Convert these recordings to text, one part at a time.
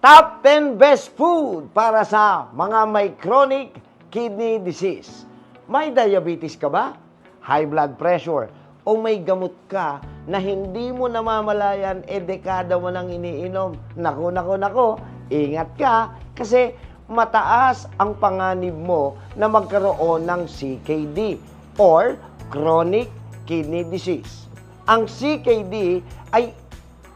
Top 10 best food para sa mga may chronic kidney disease. May diabetes ka ba? High blood pressure? O may gamot ka na hindi mo namamalayan, dekada mo nang iniinom? Naku, ingat ka kasi mataas ang panganib mo na magkaroon ng CKD or chronic kidney disease. Ang CKD ay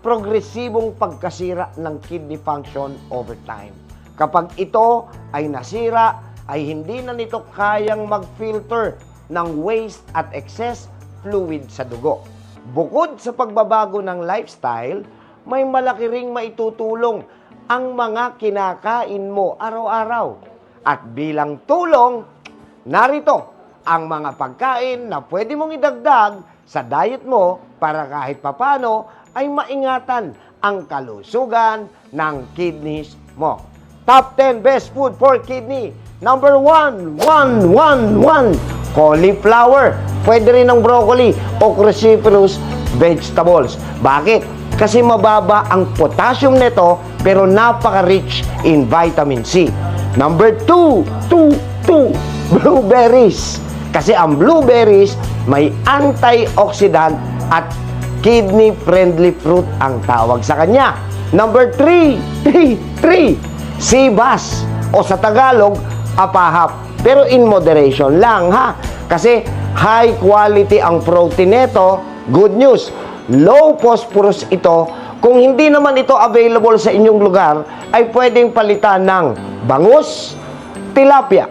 progresibong pagkasira ng kidney function over time. Kapag ito ay nasira, ay hindi na nito kayang mag-filter ng waste at excess fluid sa dugo. Bukod sa pagbabago ng lifestyle, may malaki ring maitutulong ang mga kinakain mo araw-araw. At bilang tulong, narito ang mga pagkain na pwede mong idagdag sa diet mo para kahit papano ay maingatan ang kalusugan ng kidneys mo. Top 10 best food for kidney. Number 1, cauliflower. Pwede rin ng broccoli o cruciferous vegetables. Bakit? Kasi mababa ang potassium nito pero napaka-rich in vitamin C. Number 2, blueberries. Kasi ang blueberries may antioxidant at kidney-friendly fruit ang tawag sa kanya. Number 3, sibas o sa Tagalog, apahap. Pero in moderation lang ha. Kasi high quality ang protein nito. Good news, low phosphorus ito. Kung hindi naman ito available sa inyong lugar, ay pwedeng palitan ng bangus, tilapia,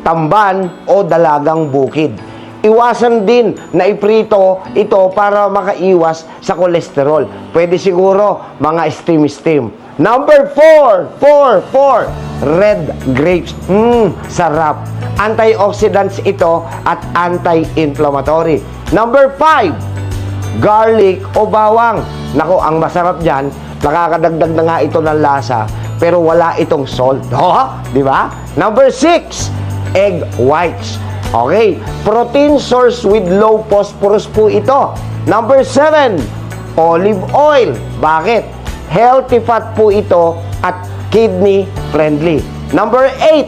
tamban o dalagang bukid. Iwasan din na iprito ito para makaiwas sa kolesterol. Pwede siguro mga steam. Number 4, red grapes. Sarap. Antioxidants ito at anti-inflammatory. Number 5, garlic o bawang. Nako, ang masarap dyan, nakakadagdag na nga ito ng lasa, pero wala itong salt. Di ba? Number 6, egg whites. Okay, protein source with low phosphorus po ito. Number 7, olive oil. Bakit? Healthy fat po ito at kidney friendly. Number 8,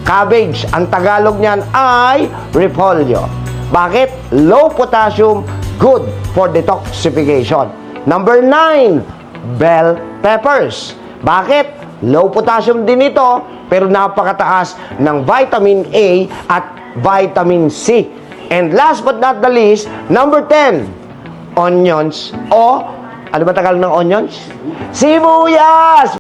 cabbage. Ang Tagalog niyan ay repolyo. Bakit? Low potassium, good for detoxification. Number 9, bell peppers. Bakit? Low potassium din ito, pero napakataas ng vitamin A at vitamin C. And last but not the least, number 10, onions o ano ba tagal ng onions? Sibuyas!